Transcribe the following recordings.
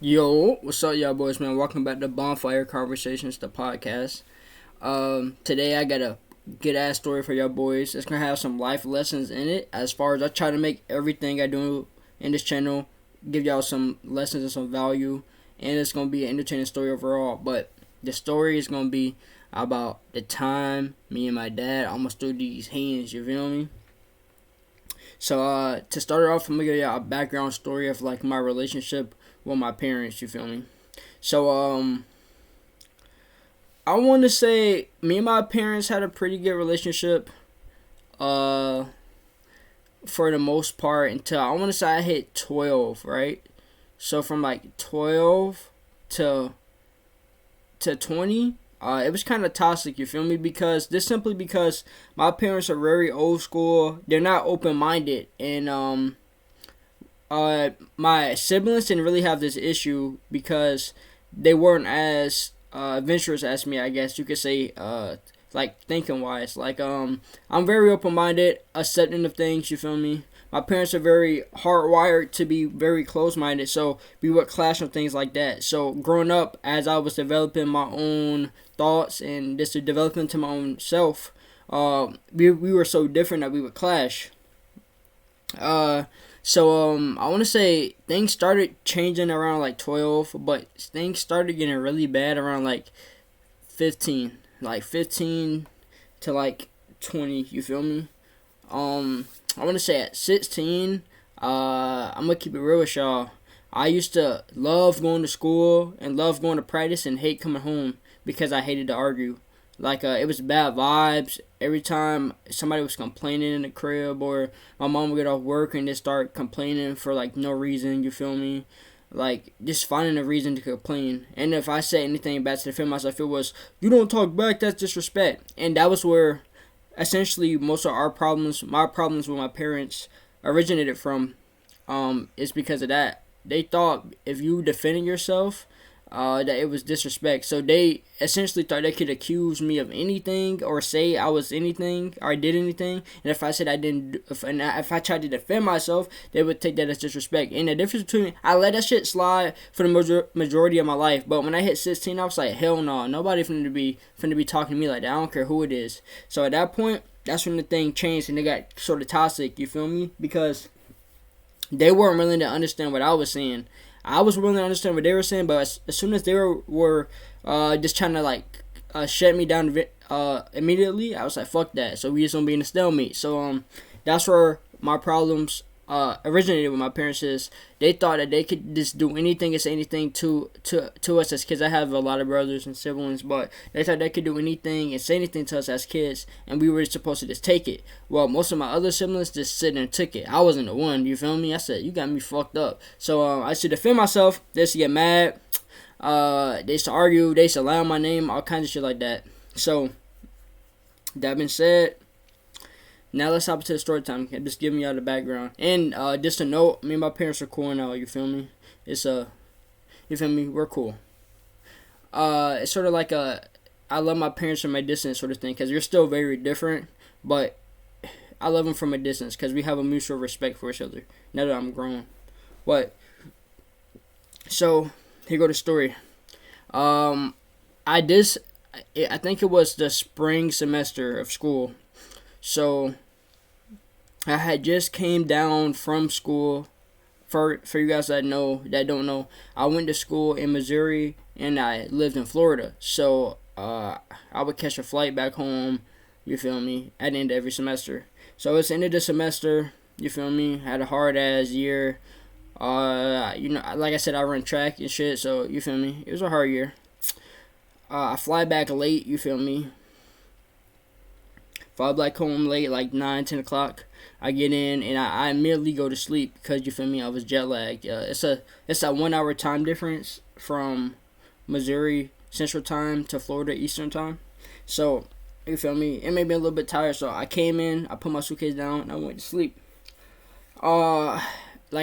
Yo, what's up, y'all boys, man? Welcome back to Bonfire Conversations, the podcast. Today I got a good ass story for y'all boys. It's gonna have some life lessons in it. As far as I try to make everything I do in this channel give y'all some lessons and some value, and it's gonna be an entertaining story overall. But the story is gonna be about the time me and my dad almost threw these hands. You feel me? So to start it off, I'm gonna give y'all a background story of like my relationship with my parents. You feel me? So I want to say me and my parents had a pretty good relationship. Uh, for the most part until I want to say I hit 12, right? So from like 12 to 20, it was kind of toxic. You feel me? Because this simply because my parents are very old school. They're not open minded, and my siblings didn't really have this issue because they weren't as adventurous as me. I guess you could say, like thinking wise. Like I'm very open minded, accepting of things. You feel me? My parents are very hardwired to be very close minded, so we would clash on things like that. So growing up, as I was developing my own thoughts and just developing to my own self, we were so different that we would clash. Uh, so I want to say things started changing around like 12, but things started getting really bad around like 15, like 15 to like 20. You feel me? I want to say at 16, I'm gonna keep it real with y'all. I used to love going to school and love going to practice and hate coming home because I hated to argue. Like it was bad vibes every time somebody was complaining in the crib, or my mom would get off work and just start complaining for like no reason. You feel me? Like just finding a reason to complain. And if I said anything bad to defend myself, it was you don't talk back. That's disrespect. And that was where essentially most of our problems, my problems with my parents, originated from. Is because of that. They thought if you defended yourself, that it was disrespect. So they essentially thought they could accuse me of anything or say I was anything or I did anything. And if I said I didn't, if I tried to defend myself, they would take that as disrespect. And the difference between, I let that shit slide for the majority of my life. But when I hit 16, I was like, hell no, nobody finna be talking to me like that. I don't care who it is. So at that point, that's when the thing changed and they got sort of toxic. You feel me? Because they weren't willing to understand what I was saying. I was willing to understand what they were saying, but as soon as they were just trying to like shut me down immediately, I was like, fuck that. So we just gonna be in a stalemate. So that's where my problems originated with my parents. Is they thought that they could just do anything and say anything to us as kids. I have a lot of brothers and siblings, but they thought they could do anything and say anything to us as kids, and we were supposed to just take it. Well, most of my other siblings just sit there and took it. I wasn't the one. You feel me? I said, you got me fucked up. So I used to defend myself. They used to get mad. They used to argue. They used to lie on my name. All kinds of shit like that. So that being said, now let's hop into the story time. I'm just giving y'all the background. And just a note, me and my parents are cool now, you feel me? You feel me? We're cool. It's sort of like I love my parents from a distance sort of thing, because you're still very different, but I love them from a distance because we have a mutual respect for each other now that I'm grown. But, so, here go the story. I think it was the spring semester of school. So I had just came down from school. For you guys that don't know, I went to school in Missouri and I lived in Florida. So I would catch a flight back home. You feel me? At the end of every semester. So it's the end of the semester. You feel me? Had a hard ass year. Like I said, I run track and shit. So you feel me? It was a hard year. I fly back late. You feel me? Fly back home late, like 9, 10 o'clock. I get in and I immediately go to sleep because, you feel me, I was jet lagged. It's a 1 hour time difference from Missouri Central Time to Florida Eastern Time. So, you feel me, it made me a little bit tired. So I came in, I put my suitcase down, and I went to sleep. Like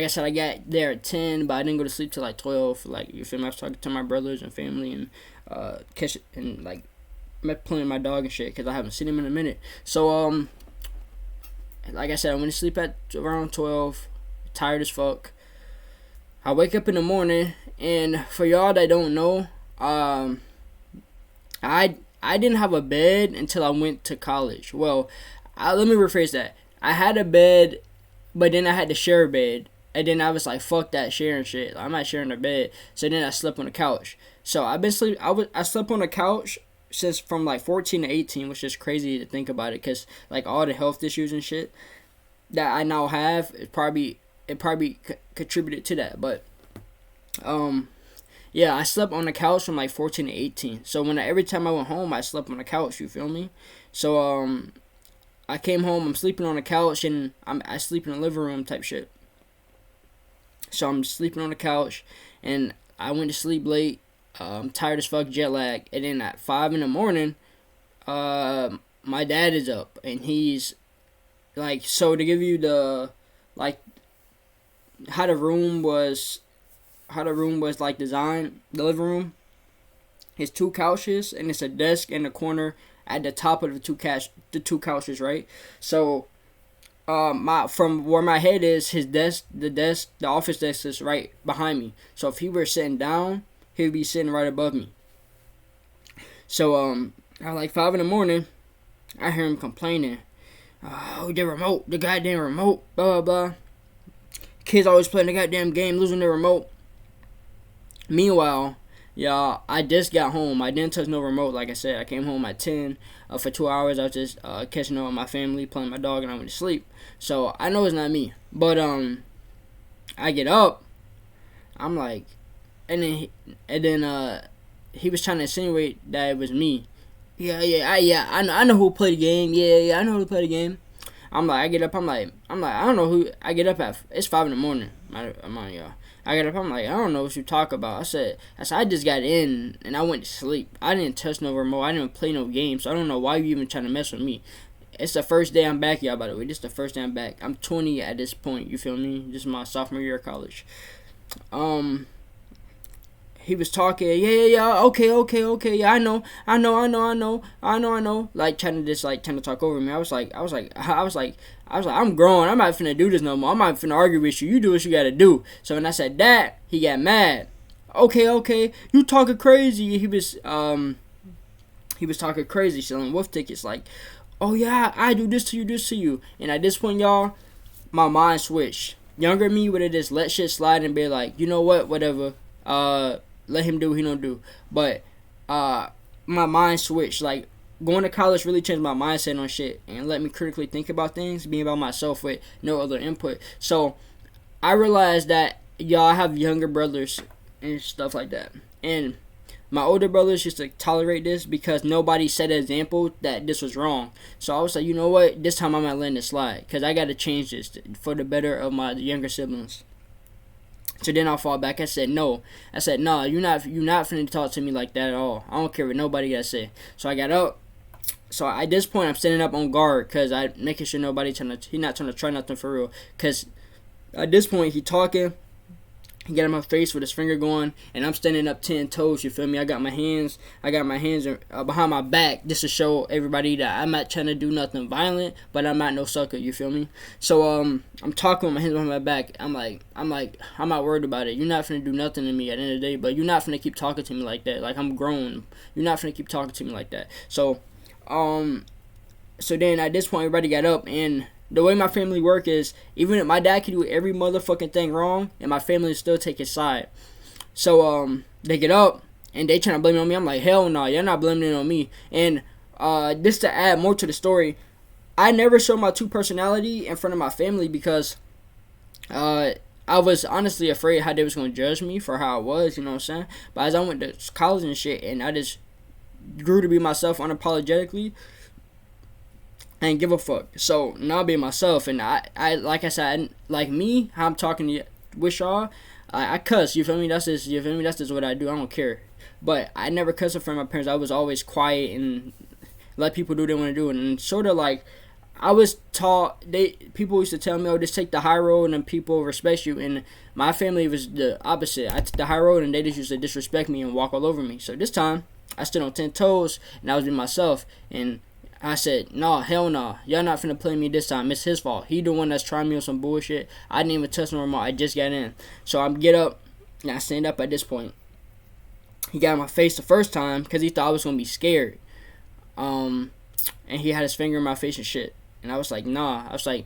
I said, I got there at 10, but I didn't go to sleep till like 12. Like, you feel me, I was talking to my brothers and family and catch it and like playing my dog and shit because I haven't seen him in a minute. So like I said, I went to sleep at around 12, tired as fuck. I wake up in the morning And for y'all that don't know, um, I didn't have a bed until I went to college. Well, let me rephrase that. I had a bed, but then I had to share a bed. And then I was like, fuck that sharing shit. I'm not sharing a bed. So then I slept on the couch. So I've been sleep. I slept on the couch since from like 14 to 18, which is crazy to think about it, cause like all the health issues and shit that I now have, it probably contributed to that. But yeah, I slept on the couch from like 14 to 18. So every time I went home, I slept on the couch. You feel me? So I came home. I'm sleeping on the couch, and I sleep in the living room type shit. So I'm sleeping on the couch, and I went to sleep late. I'm tired as fuck, jet lag. And then at 5 in the morning, my dad is up, and he's like, so to give you the like how the room was like designed, the living room. It's 2 couches, and it's a desk in the corner at the top of the two couches, right? So from where my head is, the office desk is right behind me. So if he were sitting down, he would be sitting right above me. So at like 5 in the morning, I hear him complaining. Oh, the goddamn remote, blah blah blah. Kids always playing the goddamn game, losing the remote. Meanwhile, y'all, I just got home. I didn't touch no remote, like I said. I came home at 10. For 2 hours, I was just catching up with my family, playing my dog, and I went to sleep. So I know it's not me. But I get up. I'm like, and then he was trying to insinuate that it was me. I know who played the game. I know who played the game. I'm like, I get up. I'm like, I don't know who. I get up at. It's 5 in the morning. I'm on y'all. I got up. I'm like, I don't know what you talk about. I said, I just got in and I went to sleep. I didn't touch no remote. I didn't play no games. So I don't know why you even trying to mess with me. It's the first day I'm back, y'all. By the way, this is the first day I'm back. I'm 20 at this point. You feel me? This is my sophomore year of college. He was talking, okay, yeah, I know, like trying to talk over me. I was like, I'm grown. I'm not finna do this no more. I'm not finna argue with you. You do what you gotta do. So when I said that, he got mad. Okay, you talking crazy. He was talking crazy, selling wolf tickets. Like, oh yeah, I do this to you. And at this point, y'all, my mind switched. Younger me would have just let shit slide and be like, you know what, whatever. Let him do what he don't do. But my mind switched. Like, going to college really changed my mindset on shit and let me critically think about things, being about myself with no other input. So I realized that y'all have younger brothers and stuff like that. And my older brothers used to tolerate this because nobody set an example that this was wrong. So I was like, you know what? This time I'm not letting it slide because I got to change this for the better of my younger siblings. So then I'll fall back. I said, no. I said, nah, you're not finna talk to me like that at all. I don't care what nobody got to say. So I got up. So at this point, I'm standing up on guard because I'm making sure he not trying to try nothing for real. Because at this point, he talking. He got in my face with his finger going, and I'm standing up 10 toes. You feel me? I got my hands behind my back just to show everybody that I'm not trying to do nothing violent, but I'm not no sucker. You feel me? So I'm talking with my hands behind my back. I'm not worried about it. You're not finna do nothing to me at the end of the day, but you're not finna keep talking to me like that. Like, I'm grown. You're not finna keep talking to me like that. So then at this point, everybody got up, and the way my family work is, even if my dad can do every motherfucking thing wrong, and my family still take his side. So they get up and they trying to blame it on me. I'm like, hell no, you're not blaming it on me. And just to add more to the story, I never showed my true personality in front of my family because I was honestly afraid how they was gonna judge me for how I was. You know what I'm saying? But as I went to college and shit, and I just grew to be myself unapologetically. I ain't give a fuck. So now being myself, and I like I said, like me, how I'm talking to with y'all, I cuss. You feel me? That's just what I do. I don't care. But I never cussed in front of my parents. I was always quiet and let people do what they want to do. And sort of like I was taught. People used to tell me, "Oh, just take the high road, and then people respect you." And my family was the opposite. I took the high road, and they just used to disrespect me and walk all over me. So this time, I stood on 10 toes, and I was being myself, and I said, nah, hell nah. Y'all not finna play me this time. It's his fault. He the one that's trying me on some bullshit. I didn't even touch no remote. I just got in. So I get up. And I stand up at this point. He got in my face the first time because he thought I was gonna be scared. And he had his finger in my face and shit. And I was like, nah. I was like,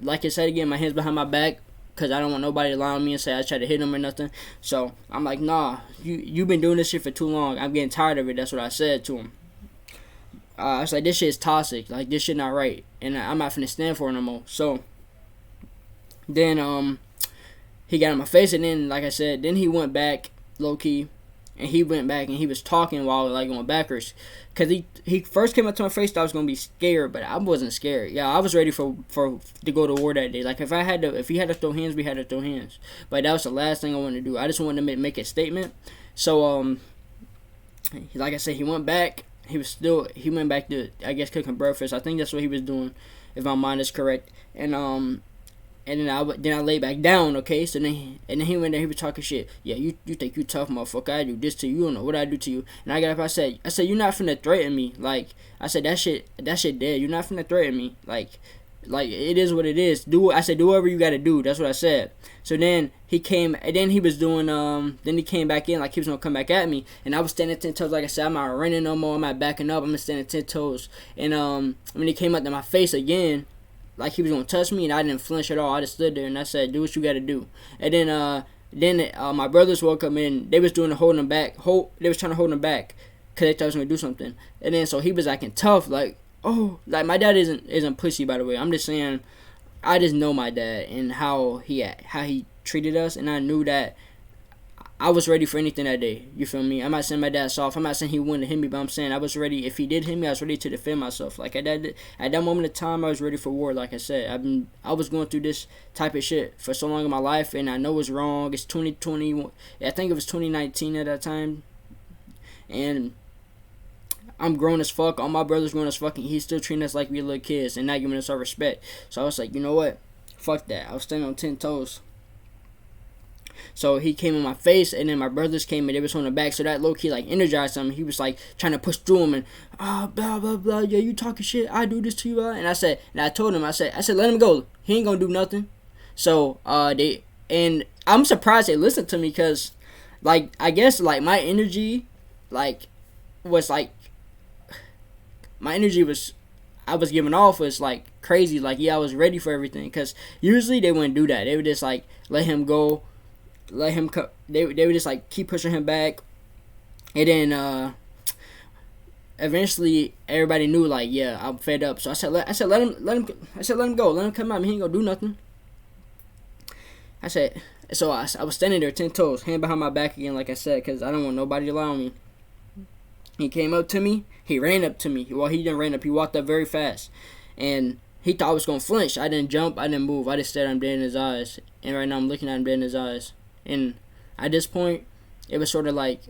like I said again, my hands behind my back because I don't want nobody to lie on me and say I tried to hit him or nothing. So I'm like, nah, you've been doing this shit for too long. I'm getting tired of it. That's what I said to him. I was like, this shit is toxic. Like, this shit not right. And I'm not finna stand for it no more. So then he got in my face, and then, like I said, then he went back low key, and he went back and he was talking while like going backwards, cause he first came up to my face, thought I was gonna be scared, but I wasn't scared. Yeah, I was ready for to go to war that day. Like if he had to throw hands, we had to throw hands. But that was the last thing I wanted to do. I just wanted to make a statement. So like I said, he went back. He went back to, I guess, cooking breakfast. I think that's what he was doing, if my mind is correct. And then I lay back down, okay? So then he went there, he was talking shit. Yeah, you think you tough, motherfucker. I do this to you. You don't know what I do to you. And I got up, I said, you're not finna threaten me. Like, I said, that shit dead. You're not finna threaten me. Like, it is what it is. Do whatever you gotta do. That's what I said. So then he came, and then he was doing, then he came back in, like he was gonna come back at me. And I was standing 10 toes, like I said, I'm not running no more, I'm not backing up, I'm just standing 10 toes. And when he came up to my face again, like he was gonna touch me, and I didn't flinch at all. I just stood there and I said, do what you gotta do. And then my brothers woke up, and they was doing the holding him back. They was trying to hold him back because they thought I was gonna do something. And then so he was acting tough, like, oh, like my dad isn't pussy, by the way. I'm just saying, I just know my dad and how he treated us, and I knew that I was ready for anything that day. You feel me? I'm not saying my dad's soft. I'm not saying he wouldn't hit me, but I'm saying I was ready. If he did hit me, I was ready to defend myself. Like at that moment of time, I was ready for war. Like I said, I was going through this type of shit for so long in my life, and I know it's wrong. It's 2020. I think it was 2019 at that time, and I'm grown as fuck. All my brothers grown as fuck, and he's still treating us like we little kids and not giving us our respect. So I was like, you know what? Fuck that. I was standing on 10 toes. So he came in my face, and then my brothers came, and they was on the back. So that low key like energized him. He was like trying to push through him, and blah blah blah. Yeah, you talking shit. I do this to you, and I told him, I said, let him go. He ain't gonna do nothing. So and I'm surprised they listened to me, because like I guess like my energy was I was giving off was like crazy. Like, yeah, I was ready for everything, because usually they wouldn't do that. They would just like let him go. They would just like keep pushing him back, and then eventually everybody knew, like, yeah, I'm fed up. So I said let him go, let him come out. He ain't gonna do nothing. So I was standing there 10 toes, hand behind my back again, like I said, because I don't want nobody to lie on me. He came up to me. He ran up to me. Well, he didn't ran up. He walked up very fast, and he thought I was gonna flinch. I didn't jump. I didn't move. I just stared at him dead in his eyes. And right now I'm looking at him dead in his eyes. And at this point, it was sort of like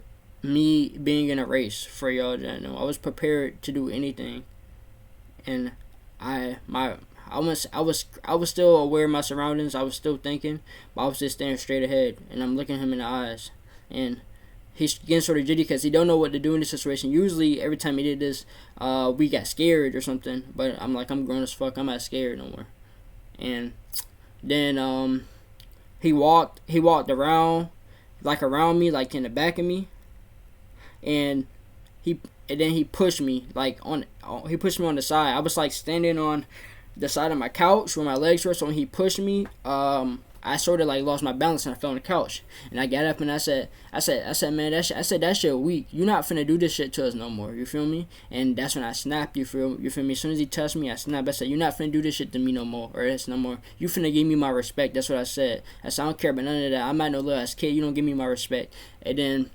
me being in a race. For y'all that know, I was prepared to do anything, and I was still aware of my surroundings. I was still thinking, but I was just staring straight ahead, and I'm looking him in the eyes, and he's getting sort of jitty because he don't know what to do in this situation. Usually, every time he did this, we got scared or something. But I'm like, I'm grown as fuck. I'm not scared no more. And then he walked around, like around me, like in the back of me, and then he pushed me he pushed me on the side. I was like standing on the side of my couch where my legs were. So when he pushed me, I sort of like lost my balance and I fell on the couch. And I got up and I said, man, that shit weak. You not finna do this shit to us no more. You feel me? And that's when I snapped. You feel me? As soon as he touched me, I snapped. I said, you not finna do this shit to me no more, or this no more. You finna give me my respect. That's what I said. I said, I don't care about none of that. I'm not no little ass kid. You don't give me my respect. And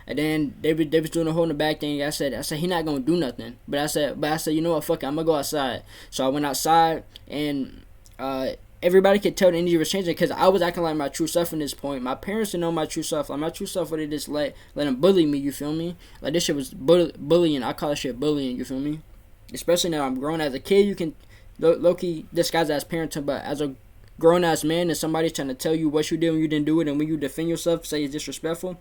then they was doing the whole in the back thing. I said he not gonna do nothing. But I said, you know what? Fuck it. I'm gonna go outside. So I went outside, and everybody could tell the energy was changing because I was acting like my true self in this point. My parents didn't know my true self. Like, my true self would have just let them bully me, you feel me? Like, this shit was bullying. I call that shit bullying, you feel me? Especially now I'm grown. As a kid, you can low-key disguise as parenting, but as a grown-ass man and somebody's trying to tell you what you did when you didn't do it, and when you defend yourself, say it's disrespectful,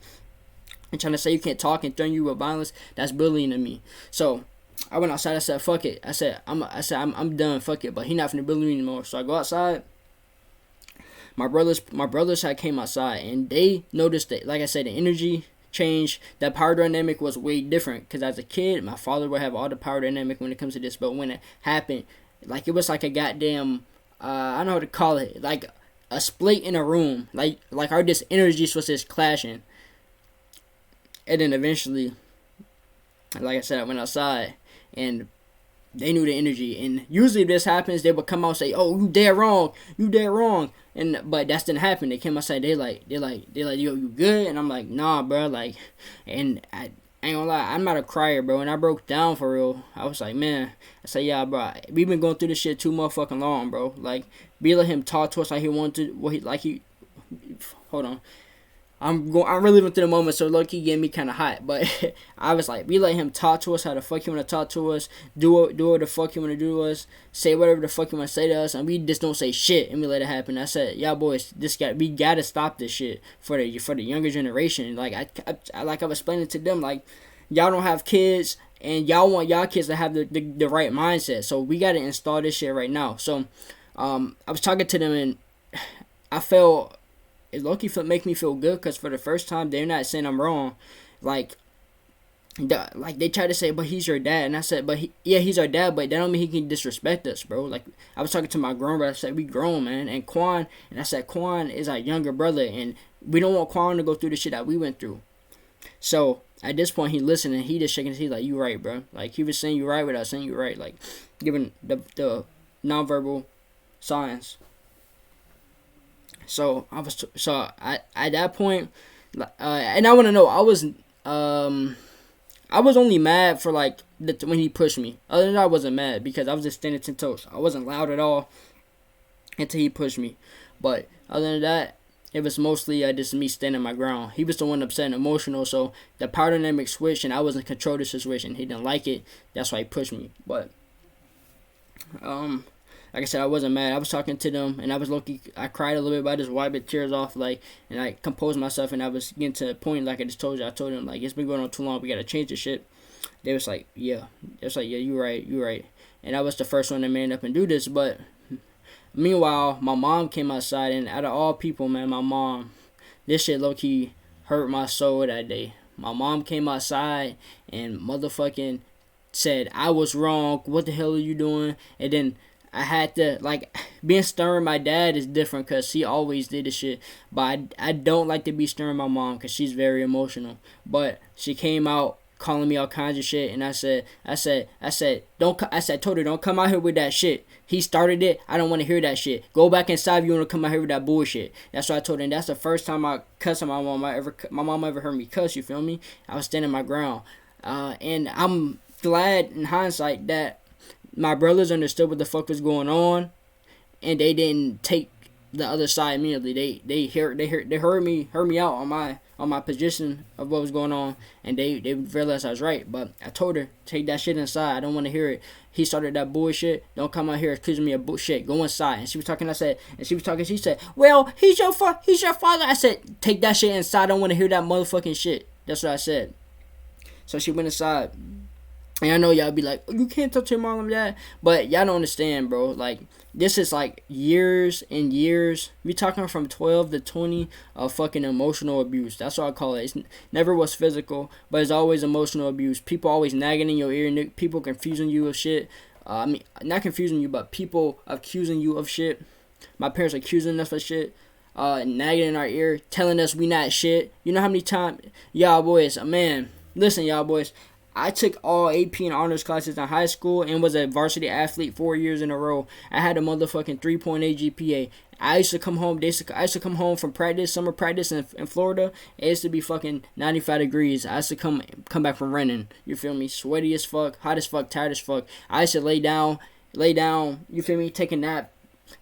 and trying to say you can't talk and threaten you with violence, that's bullying to me. So I went outside. I said, fuck it. I said, I'm done. Fuck it. But he not finna bully me anymore. So I go outside. my brothers had came outside and they noticed that, like I said, the energy change. That power dynamic was way different because as a kid, my father would have all the power dynamic when it comes to this, but when it happened, like it was like a goddamn I don't know how to call it, like a split in a room, like our this energies was just clashing, and then eventually, like I said, I went outside and they knew the energy. And usually if this happens, they would come out and say, "Oh, you dead wrong." And but that didn't happen. They came outside, yo, you good? And I'm like, nah, bro, like, and I ain't gonna lie, I'm not a crier, bro. And I broke down for real. I was like, man, I said, yeah, bro, we've been going through this shit too motherfucking long, bro. Like, be let him talk to us like he wanted to, hold on. I'm really went through the moment, so low-key getting me kind of hot. But I was like, we let him talk to us how the fuck he want to talk to us, do what the fuck he want to do to us, say whatever the fuck he want to say to us, and we just don't say shit, and we let it happen. I said, y'all boys, we gotta stop this shit for the younger generation. Like I was explaining to them, like, y'all don't have kids, and y'all want y'all kids to have the right mindset. So we gotta install this shit right now. So I was talking to them, and I felt it low-key make me feel good because for the first time they're not saying I'm wrong. Like they try to say, but he's your dad, and I said, but he's our dad, but that don't mean he can disrespect us, bro. Like I was talking to my grown brother, I said we grown, man, and I said Quan is our younger brother, and we don't want Quan to go through the shit that we went through. So at this point he listened and he just shaking his head like, you right, bro. Like he was saying you right without saying you right, like giving the nonverbal signs. So at that point, and I want to know, I was only mad for like when he pushed me. Other than that, I wasn't mad because I was just standing 10 toes. I wasn't loud at all until he pushed me. But other than that, it was mostly just me standing my ground. He was the one upset and emotional, so the power dynamic switched, and I was in control of the situation. He didn't like it. That's why he pushed me. But like I said, I wasn't mad. I was talking to them, and I was lucky. I cried a little bit, but I just wiped the tears off, like, and I composed myself, and I was getting to the point, like I just told you. I told them, like, it's been going on too long. We gotta change this shit. They was like, yeah. They was like, yeah, you right. And I was the first one to man up and do this. But meanwhile, my mom came outside, and out of all people, man, my mom, this shit low key hurt my soul that day. My mom came outside and motherfucking said I was wrong. What the hell are you doing? And then I had to, like, being stern with my dad is different because he always did this shit. But I don't like to be stern with my mom because she's very emotional. But she came out calling me all kinds of shit, and I told her, don't come out here with that shit. He started it. I don't want to hear that shit. Go back inside if you want to come out here with that bullshit. That's what I told her, and that's the first time I cussed my mom. My mom ever heard me cuss, you feel me? I was standing my ground. And I'm glad in hindsight that my brothers understood what the fuck was going on, and they didn't take the other side immediately. They heard me out on my position of what was going on, and they realized I was right. But I told her, take that shit inside. I don't want to hear it. He started that bullshit. Don't come out here accusing me of bullshit. Go inside. And she was talking. She said, well, he's your father. I said, take that shit inside. I don't want to hear that motherfucking shit. That's what I said. So she went inside. And I know y'all be like, oh, you can't touch your mom like that. But y'all don't understand, bro. Like, this is like years and years. We talking from 12 to 20 of fucking emotional abuse. That's what I call it. It never was physical, but it's always emotional abuse. People always nagging in your ear. People confusing you of shit. I mean, not confusing you, but people accusing you of shit. My parents accusing us of shit. Nagging in our ear. Telling us we not shit. You know how many times? Y'all boys, man. Listen, y'all boys. I took all AP and honors classes in high school and was a varsity athlete 4 years in a row. I had a motherfucking 3.8 GPA. I used to come home from practice, summer practice in Florida. It used to be fucking 95 degrees. I used to come back from running. You feel me? Sweaty as fuck, hot as fuck, tired as fuck. I used to lay down. You feel me? Take a nap.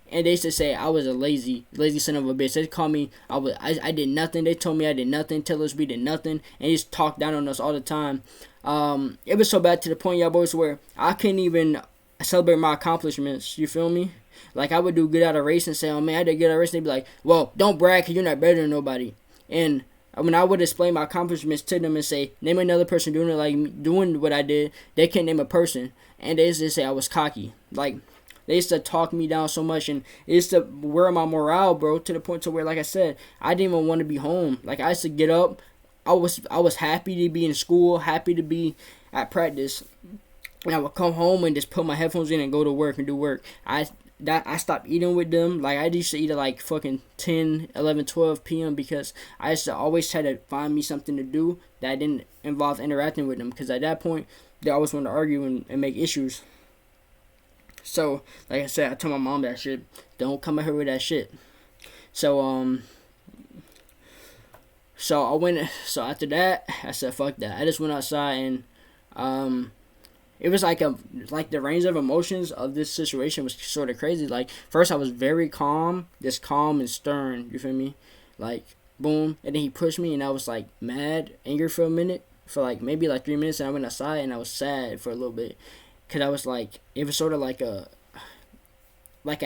And they used to say I was a lazy son of a bitch. They called me, I did nothing. They told me I did nothing. Tell us we did nothing. And they just talked down on us all the time. It was so bad to the point, y'all boys, where I couldn't even celebrate my accomplishments. You feel me? Like, I would do good at a race and say, oh man, I did good at a race. And they'd be like, well, don't brag because you're not better than nobody. And when I would explain my accomplishments to them and say, name another person doing it like me, doing what I did, they can't name a person. And they just say I was cocky. Like, They used to talk me down so much, and it used to wear my morale, bro, to the point to where, like I said, I didn't even want to be home. Like, I used to get up. I was happy to be in school, happy to be at practice, and I would come home and just put my headphones in and go to work and do work. I stopped eating with them. Like, I used to eat at like fucking 10, 11, 12 p.m. because I used to always try to find me something to do that didn't involve interacting with them. Because at that point, they always want to argue and make issues. So, like I said, I told my mom that shit. Don't come at her with that shit. So, so after that, I said, fuck that. I just went outside and, it was like the range of emotions of this situation was sort of crazy. Like, first I was very calm, just calm and stern. You feel me? Like, boom, and then he pushed me, and I was like mad, angry for a minute, for like maybe like 3 minutes, and I went outside and I was sad for a little bit, cause I was like, it was sort of like a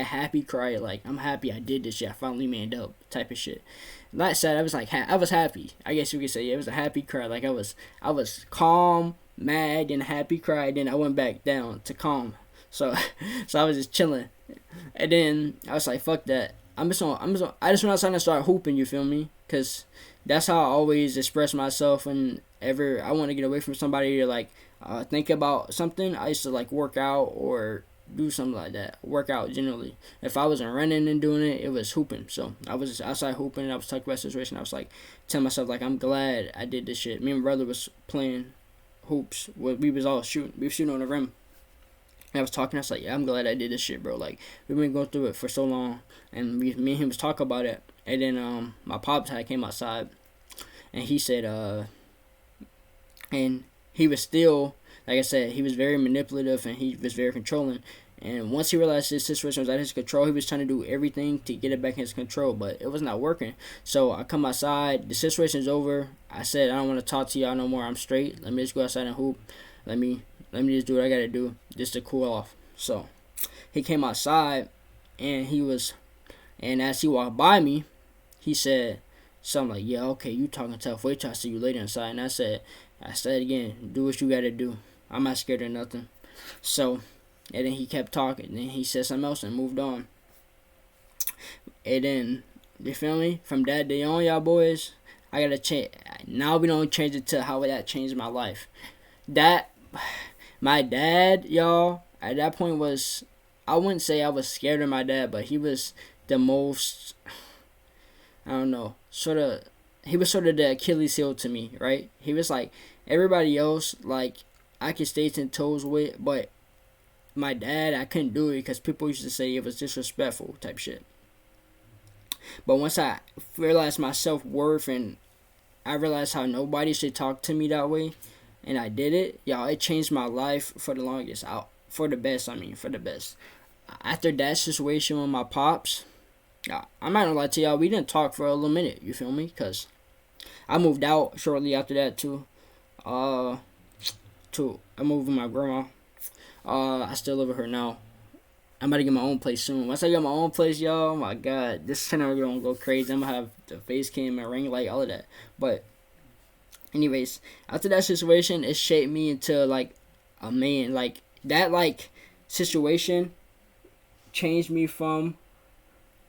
happy cry, like I'm happy I did this shit, I finally manned up type of shit. Not sad, I was like I was happy. I guess you could say, yeah, it was a happy cry. Like, I was calm, mad, and happy cry. Then I went back down to calm. So I was just chilling, and then I was like, fuck that. I just went outside and started hooping. You feel me? Cause that's how I always express myself whenever I want to get away from somebody or like think about something. I used to like work out or do something like that. Work out generally. If I wasn't running and doing it, it was hooping. So I was just outside hooping, and I was talking about the situation. I was like telling myself, like, I'm glad I did this shit. Me and my brother was playing hoops. We was all shooting. We were shooting on the rim. And I was talking. I was like, yeah, I'm glad I did this shit, bro. Like, we've been going through it for so long, and me and him was talking about it. And then my pops had came outside, and he said, and he was still, like I said, he was very manipulative and he was very controlling. And once he realized this situation was out of his control, he was trying to do everything to get it back in his control, but it was not working. So I come outside, the situation's over. I said, I don't want to talk to y'all no more. I'm straight. Let me just go outside and hoop. Let me just do what I gotta do just to cool off. So he came outside, and as he walked by me, he said something like, yeah, okay, you talking tough. Wait till I see you later inside. And I said again, do what you gotta do. I'm not scared of nothing. So, and then he kept talking. And then he said something else and moved on. And then, you feel me? From that day on, y'all boys, I gotta change. Now we don't change it to how that changed my life. My dad, y'all, at that point was, I wouldn't say I was scared of my dad, but he was the most, I don't know, he was sort of the Achilles heel to me, right? He was like, everybody else, like, I could stay 10 toes with, but my dad, I couldn't do it because people used to say it was disrespectful type shit. But once I realized my self-worth and I realized how nobody should talk to me that way, and I did it, y'all, it changed my life for the longest. For the best. After that situation with my pops, I'm not gonna lie to y'all, we didn't talk for a little minute, you feel me? Because I moved out shortly after that too. I moved with my grandma. I still live with her now. I'm about to get my own place soon. Once I get my own place, y'all, oh my god, this channel gonna go crazy. I'm gonna have the face cam and ring light, all of that. But anyways, after that situation, it shaped me into like a man. Like that situation changed me from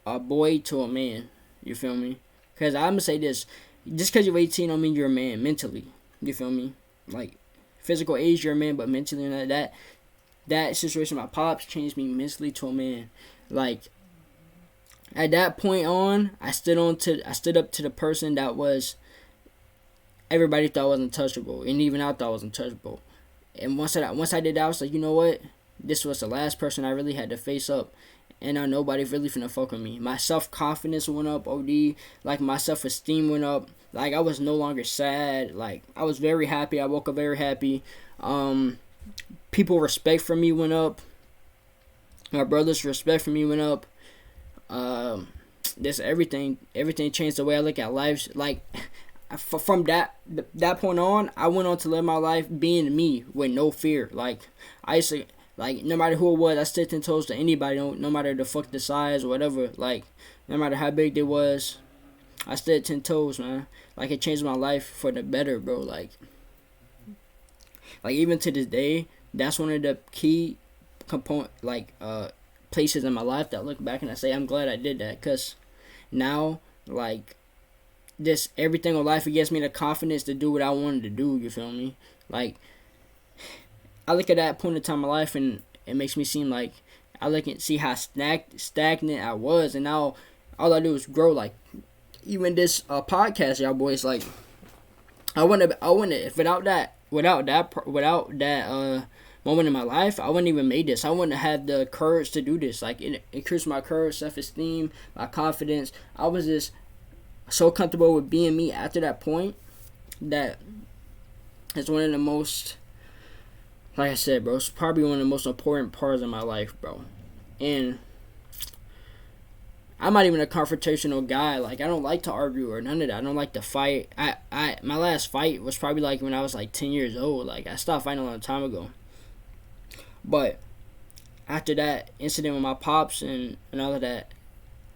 a boy to a man. You feel me? Cause I'm gonna say this: just cause you're 18 don't mean you're a man mentally. You feel me? Like physical age, you're a man, but mentally, that situation with my pops changed me mentally to a man. Like at that point on, I stood up to the person that was everybody thought was untouchable, and even I thought was untouchable. And once I did that, I was like, you know what? This was the last person I really had to face up, and now nobody really finna fuck with me. My self-confidence went up, OD. Like, my self-esteem went up. Like, I was no longer sad. Like, I was very happy. I woke up very happy. People respect for me went up. My brother's respect for me went up. This everything changed the way I look at life. Like, from that point on, I went on to live my life being me with no fear. Like, I used to, like, no matter who it was, I stood 10 toes to anybody, no matter the fuck the size or whatever. Like, no matter how big they was, I stood 10 toes, man. Like, it changed my life for the better, bro. Like even to this day, that's one of the key places in my life that I look back and I say I'm glad I did that, because now, like, this everything in life, it gives me the confidence to do what I wanted to do. You feel me? Like, I look at that point in time in my life, and it makes me seem like I look and see how stagnant I was, and now all I do is grow. Like, even this podcast, y'all boys. Like, I wouldn't if without that moment in my life, I wouldn't even made this. I wouldn't have had the courage to do this. Like, it increased my courage, self-esteem, my confidence. I was just so comfortable with being me after that point that it's one of the most, like I said, bro, it's probably one of the most important parts of my life, bro. And I'm not even a confrontational guy. Like, I don't like to argue or none of that. I don't like to fight. My last fight was probably like when I was like 10 years old. Like, I stopped fighting a long time ago. But after that incident with my pops and all of that,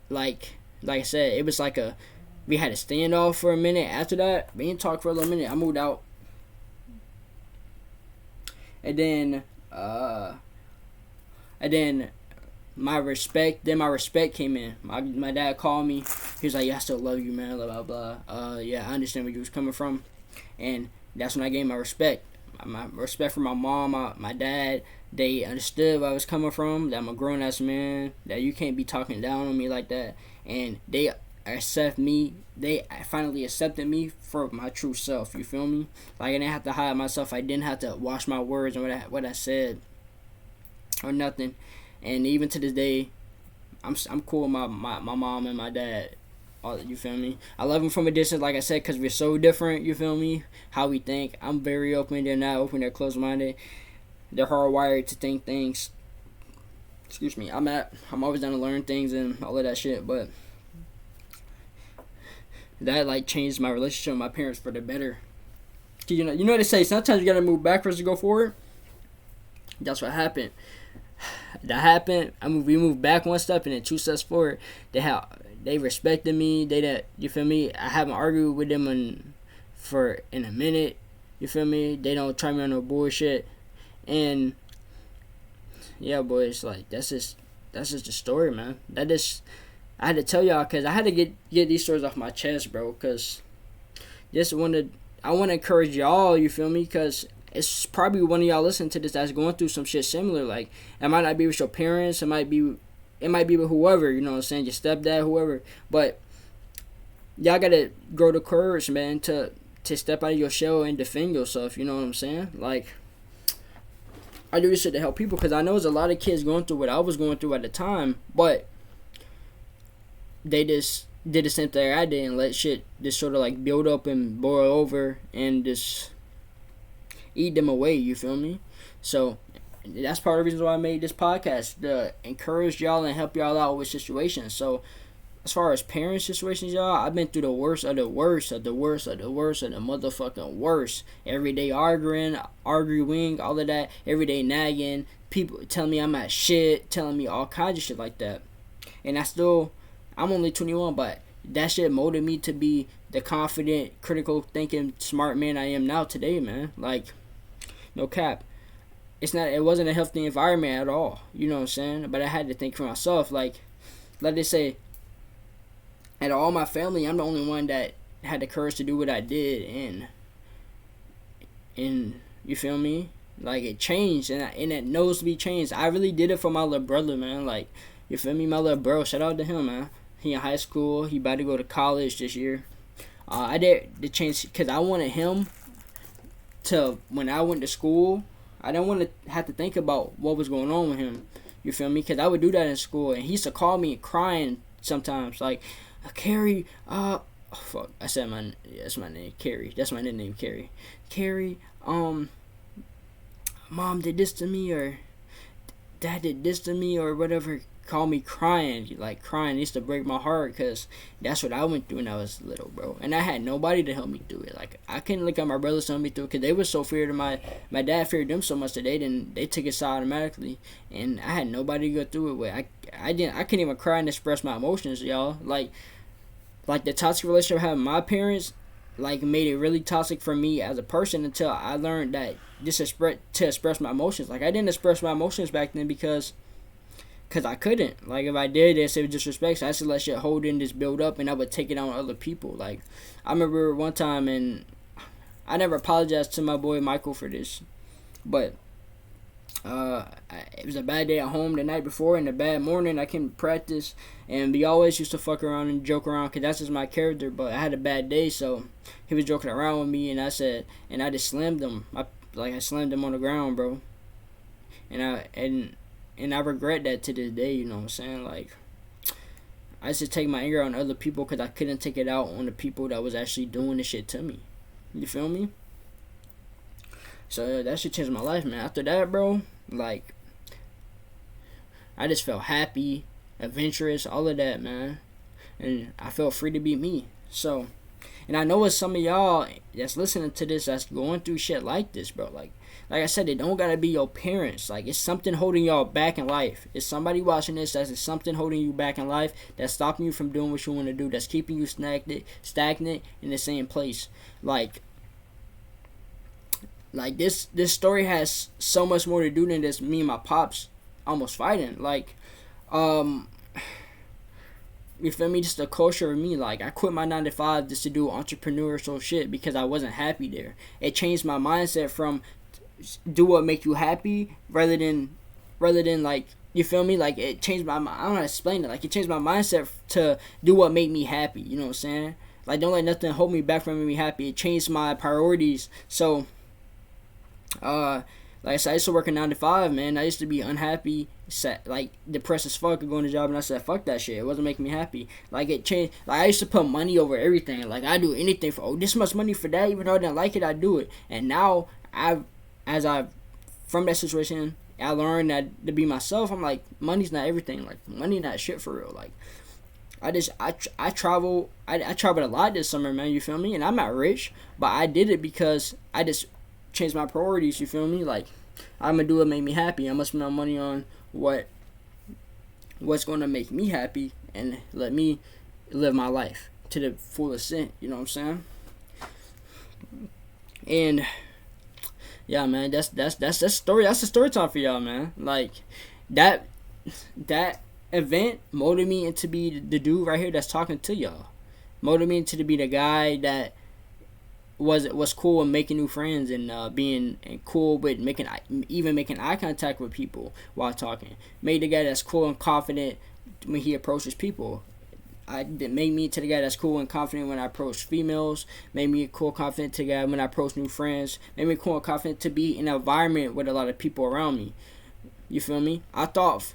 like I said, it was like we had a standoff for a minute. After that, we didn't talk for a little minute. I moved out. And then my respect came in. My dad called me. He was like, "Yeah, I still love you, man, blah, blah, blah. Yeah, I understand where you was coming from." And that's when I gained my respect. My respect for my mom, my dad. They understood where I was coming from, that I'm a grown-ass man, that you can't be talking down on me like that. And they finally accepted me for my true self, you feel me? Like, I didn't have to hide myself. I didn't have to wash my words and what I said or nothing. And even to this day, I'm cool with my mom and my dad. You feel me? I love them from a distance, like I said, because we're so different, you feel me? How we think. I'm very open. They're not open. They're closed-minded. They're hardwired to think things. Excuse me. I'm always down to learn things and all of that shit, but that, like, changed my relationship with my parents for the better. You know what they say, sometimes you gotta move backwards to go forward. That's what happened. That happened. We moved back one step and then 2 steps forward. They respected me. You feel me? I haven't argued with them in a minute. You feel me? They don't try me on no bullshit. And yeah, boys, like, that's just the story, man. I had to tell y'all, because I had to get these stories off my chest, bro, because I want to encourage y'all, you feel me, because it's probably one of y'all listening to this that's going through some shit similar. Like, it might not be with your parents, it might be with whoever, you know what I'm saying, your stepdad, whoever, but y'all gotta grow the courage, man, to step out of your shell and defend yourself, you know what I'm saying? Like, I do this shit to help people, because I know there's a lot of kids going through what I was going through at the time, but they just did the same thing I did and let shit just sort of like build up and boil over and just eat them away, you feel me? So that's part of the reason why I made this podcast, to encourage y'all and help y'all out with situations. So as far as parent situations, y'all, I've been through the worst of the worst of the worst of the worst of the motherfucking worst. Every day arguing, all of that. Every day nagging. People telling me I'm not shit, telling me all kinds of shit like that. And I'm only 21, but that shit molded me to be the confident, critical thinking, smart man I am now today, man. Like, no cap. It wasn't a healthy environment at all. You know what I'm saying? But I had to think for myself. Like they say, out of all my family, I'm the only one that had the courage to do what I did, and you feel me? Like, it changed, and it knows to be changed. I really did it for my little brother, man. Like, you feel me? My little bro, shout out to him, man. He in high school. He about to go to college this year. I did the change because I wanted him to, when I went to school, I didn't want to have to think about what was going on with him. You feel me? Because I would do that in school, and he used to call me crying sometimes, like, Carrie, fuck, that's my name, Carrie. That's my nickname, Carrie. Carrie, mom did this to me, or dad did this to me, or whatever. Call me crying, like crying. It used to break my heart, because that's what I went through when I was little, bro. And I had nobody to help me through it. Like, I couldn't look at my brothers to help me through it, because they were so feared of my dad feared them so much that they took it side automatically, and I had nobody to go through it with. I couldn't even cry and express my emotions, y'all. Like the toxic relationship I had with my parents, like, made it really toxic for me as a person, until I learned that to express my emotions. Like, I didn't express my emotions back then because Cause I couldn't. Like, if I did, they say it was disrespect. So I used to let shit hold in, just build up, and I would take it on other people. Like, I remember one time, and I never apologized to my boy Michael for this, but it was a bad day at home the night before, and a bad morning. I came to practice, and we always used to fuck around and joke around, cause that's just my character. But I had a bad day, so he was joking around with me, and I just slammed him. I slammed him on the ground, bro. And I regret that to this day. You know what I'm saying? Like, I used to take my anger on other people because I couldn't take it out on the people that was actually doing the shit to me. You feel me? So that shit changed my life, man. After that, bro, like, I just felt happy, adventurous, all of that, man. And I felt free to be me. So, and I know it's some of y'all that's listening to this that's going through shit like this, bro. Like I said, it don't gotta be your parents. Like, it's something holding y'all back in life. It's somebody watching this that's something holding you back in life, that's stopping you from doing what you want to do, that's keeping you stagnant in the same place. Like this story has so much more to do than just me and my pops almost fighting. Like, you feel me? Just the culture of me. Like, I quit my 9 to 5 just to do entrepreneurial shit because I wasn't happy there. It changed my mindset from do what make you happy rather than like, you feel me? Like, it changed my, I don't know how to explain it. Like, it changed my mindset to do what made me happy. You know what I'm saying? Like, don't let nothing hold me back from making me happy. It changed my priorities. So, like I said, I used to work a 9 to 5, man. I used to be unhappy, like, depressed as fuck, going to job, and I said, fuck that shit. It wasn't making me happy. Like, it changed. Like, I used to put money over everything. Like, I do anything for, this much money for that, even though I didn't like it, I do it. And now, from that situation, I learned that to be myself. I'm like, money's not everything. Like, money not shit for real. Like, I traveled a lot this summer, man. You feel me? And I'm not rich, but I did it because I just changed my priorities. You feel me? Like, I'm gonna do what made me happy. I must spend my money on what's gonna make me happy and let me live my life to the full extent. You know what I'm saying? And yeah, man, that's the story. That's the story time for y'all, man. Like, that event molded me into be the dude right here that's talking to y'all. Molded me into to be the guy that was cool with making new friends and being cool with making eye contact with people while talking. Made the guy that's cool and confident when he approaches people. Made me to the guy that's cool and confident when I approach females. Made me cool and confident to the guy when I approach new friends. Made me cool and confident to be in an environment with a lot of people around me. You feel me? I thought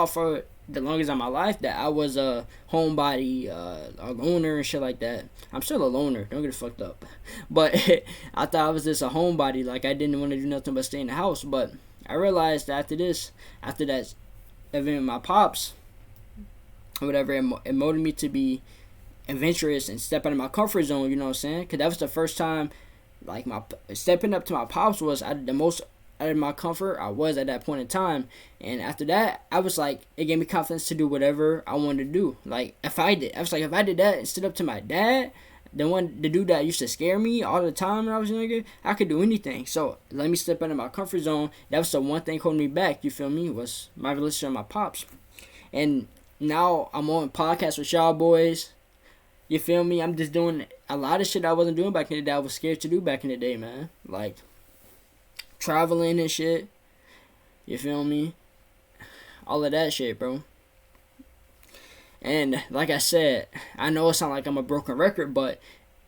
for the longest of my life that I was a homebody, a loner and shit like that. I'm still a loner, don't get it fucked up. But I thought I was just a homebody, like I didn't want to do nothing but stay in the house. But I realized that after that event with my pops, or whatever, it motivated me to be adventurous and step out of my comfort zone, you know what I'm saying? Because that was the first time, like, my stepping up to my pops was the most out of my comfort I was at that point in time. And after that, I was like, it gave me confidence to do whatever I wanted to do. Like, if I did that and stood up to my dad, the dude that used to scare me all the time when I was younger, I could do anything. So let me step out of my comfort zone. That was the one thing holding me back, you feel me, was my relationship with my pops. And now I'm on podcasts with y'all boys. You feel me? I'm just doing a lot of shit I wasn't doing back in the day. I was scared to do back in the day, man. Like, traveling and shit. You feel me? All of that shit, bro. And like I said, I know it sounds like I'm a broken record, but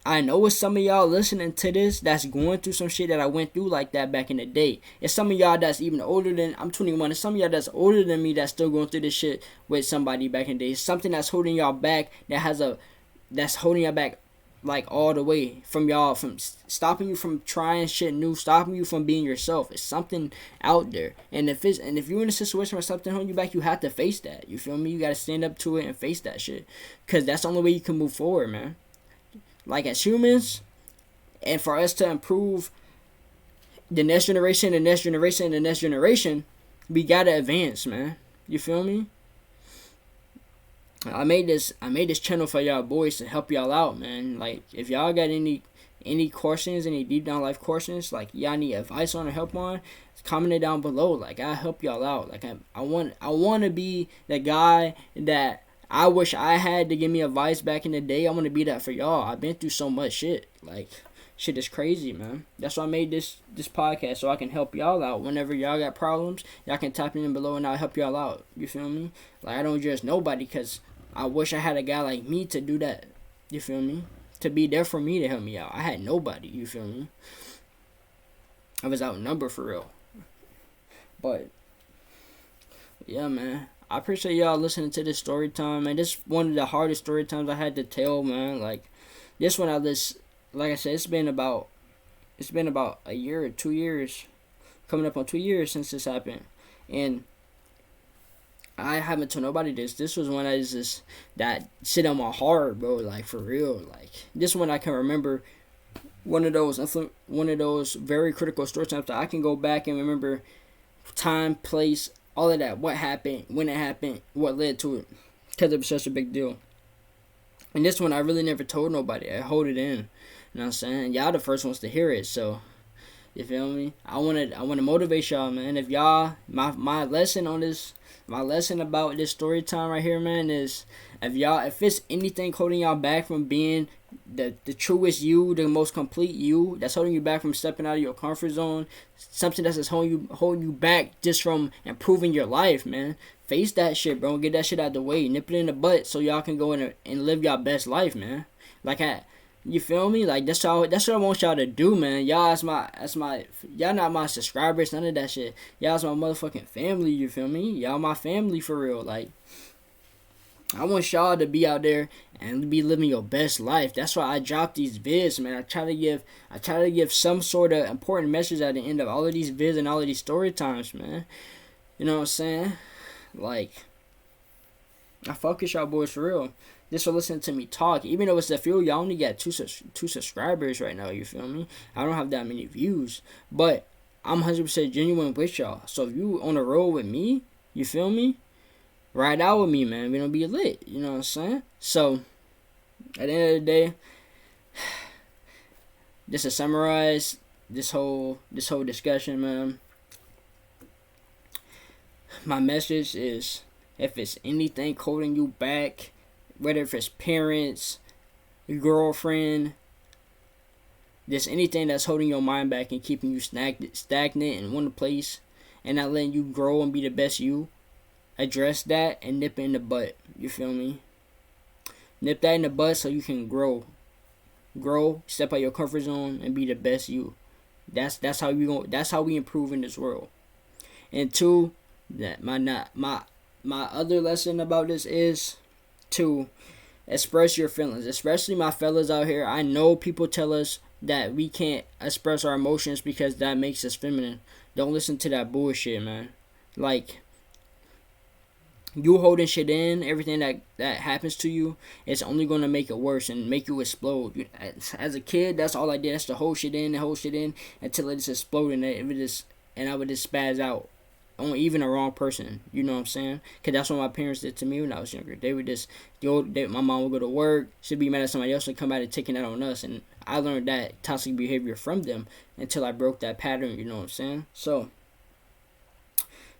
I know it's some of y'all listening to this that's going through some shit that I went through like that back in the day. It's some of y'all that's even older than, I'm 21, it's some of y'all that's older than me that's still going through this shit with somebody back in the day. It's something that's holding y'all back, that's holding y'all back, like, all the way from y'all, from stopping you from trying shit new, stopping you from being yourself. It's something out there. And if you're in a situation where something holding you back, you have to face that. You feel me? You gotta stand up to it and face that shit. Cause that's the only way you can move forward, man. Like, as humans, and for us to improve the next generation, the next generation, the next generation, we gotta advance, man. You feel me? I made this channel for y'all boys to help y'all out, man. Like, if y'all got any questions, any deep down life questions, like y'all need advice on or help on, comment it down below. Like, I help y'all out. Like, I want to be the guy that I wish I had to give me advice back in the day. I want to be that for y'all. I've been through so much shit. Like, shit is crazy, man. That's why I made this podcast, so I can help y'all out. Whenever y'all got problems, y'all can type it in below and I'll help y'all out. You feel me? Like, I don't judge nobody, because I wish I had a guy like me to do that. You feel me? To be there for me to help me out. I had nobody. You feel me? I was outnumbered for real. But yeah, man. I appreciate y'all listening to this story time, man. This is one of the hardest story times I had to tell, man. Like, this one, like I said, it's been about a year or 2 years, coming up on 2 years since this happened, and I haven't told nobody this. This was one that sit on my heart, bro. Like, for real. Like, this one I can remember. One of those very critical story times that I can go back and remember time, place, all of that. What happened, when it happened, what led to it, because it was such a big deal. And this one I really never told nobody. I hold it in. You know what I'm saying? Y'all the first ones to hear it, so you feel me? I wanna motivate y'all, man. If y'all my lesson about this story time right here, man, is if it's anything holding y'all back from being the truest you, the most complete you, that's holding you back from stepping out of your comfort zone, something that's just holding you back just from improving your life, man. Face that shit, bro. Get that shit out the way. Nip it in the butt so y'all can go in and live y'all best life, man. You feel me? Like, that's what I want y'all to do, man. Y'all y'all not my subscribers, none of that shit. Y'all's my motherfucking family, you feel me? Y'all my family for real. Like, I want y'all to be out there and be living your best life. That's why I drop these vids, man. I try to give some sort of important message at the end of all of these vids and all of these story times, man. You know what I'm saying? Like, I fuck with y'all boys for real. Just for listening to me talk. Even though it's a few, y'all only got two subscribers right now, you feel me? I don't have that many views. But I'm 100% genuine with y'all. So if you on the road with me, you feel me? Ride out with me, man. We don't be lit. You know what I'm saying? So, at the end of the day, just to summarize this whole discussion, man. My message is, if it's anything holding you back, whether if it's parents, your girlfriend, just anything that's holding your mind back and keeping you stagnant in one place and not letting you grow and be the best you, address that and nip it in the butt. You feel me? Nip that in the butt so you can grow, step out your comfort zone and be the best you. That's how we improve in this world. And two, that my other lesson about this is to express your feelings, especially my fellas out here. I know people tell us that we can't express our emotions because that makes us feminine. Don't listen to that bullshit, man. Like, you holding shit in, everything that happens to you, it's only going to make it worse and make you explode. As a kid, that's all I did. That's to hold shit in until it just exploded and I would just spaz out on even the wrong person. You know what I'm saying? Because that's what my parents did to me when I was younger. They would just my mom would go to work, she'd be mad at somebody else and come out and taking that on us. And I learned that toxic behavior from them until I broke that pattern. You know what I'm saying? So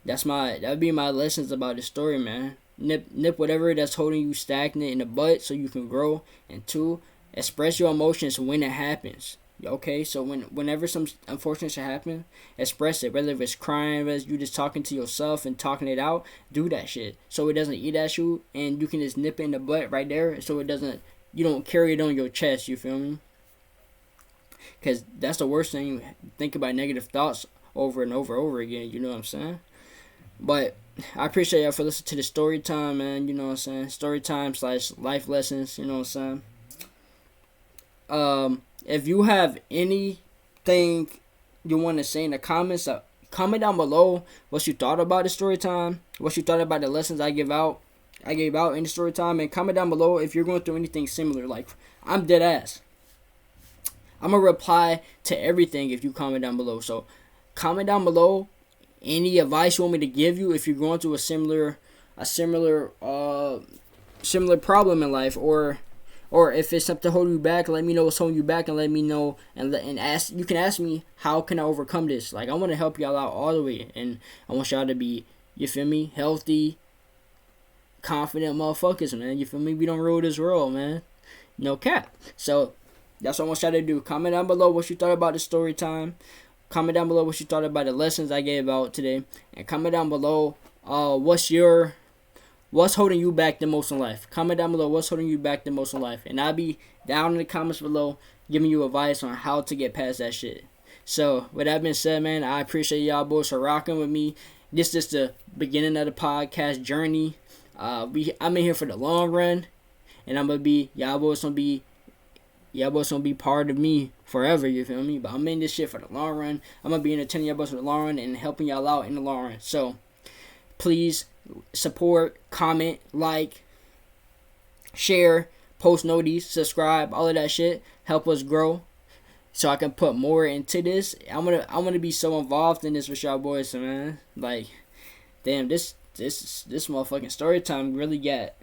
that would be my lessons about this story, man. Nip whatever that's holding you stagnant in the butt so you can grow. And two, express your emotions when it happens. Okay, so whenever some unfortunate shit happen, express it. Whether it's crying, whether you just talking to yourself and talking it out, do that shit so it doesn't eat at you, and you can just nip it in the butt right there, so you don't carry it on your chest. You feel me? Because that's the worst thing. Think about negative thoughts over and over again. You know what I'm saying? But I appreciate y'all for listening to the story time, man. You know what I'm saying? Story time / life lessons. You know what I'm saying? If you have anything you want to say in the comments, comment down below what you thought about the story time, what you thought about the lessons I gave out in the story time, and comment down below if you're going through anything similar. Like, I'm dead ass. I'm gonna reply to everything if you comment down below. So comment down below any advice you want me to give you if you're going through a similar similar problem in life, or if it's something holding you back, let me know what's holding you back, and let me know, and ask. You can ask me, how can I overcome this? Like, I want to help y'all out all the way, and I want y'all to be, you feel me, healthy, confident motherfuckers, man. You feel me? We don't rule this world, man. No cap. So that's what I want y'all to do. Comment down below what you thought about the story time. Comment down below what you thought about the lessons I gave out today, and comment down below what's holding you back the most in life. Comment down below what's holding you back the most in life, and I'll be down in the comments below giving you advice on how to get past that shit. So with that being said, man, I appreciate y'all boys for rocking with me. This is the beginning of the podcast journey. I'm in here for the long run, and y'all boys gonna be part of me forever, you feel me? But I'm in this shit for the long run. I'm gonna be entertaining y'all boys for the long run and helping y'all out in the long run. So please support, comment, like, share, post notice, subscribe, all of that shit. Help us grow so I can put more into this. I'm gonna be so involved in this with y'all boys, man. Like, damn, this motherfucking story time really got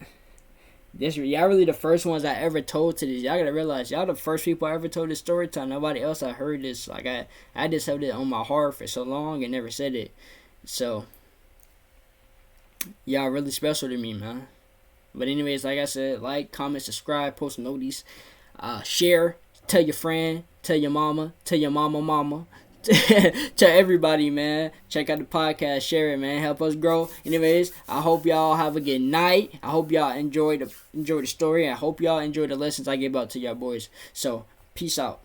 this. Y'all really the first ones I ever told to this. Y'all gotta realize, y'all the first people I ever told this story time. Nobody else I heard this. Like, I just held it on my heart for so long and never said it. So y'all really special to me, man. But anyways, like I said, like, comment, subscribe, post notice, share, tell your friend, tell your mama, tell everybody, man. Check out the podcast, share it, man. Help us grow. Anyways, I hope y'all have a good night. I hope y'all enjoy the story. I hope y'all enjoy the lessons I gave out to y'all boys. So peace out.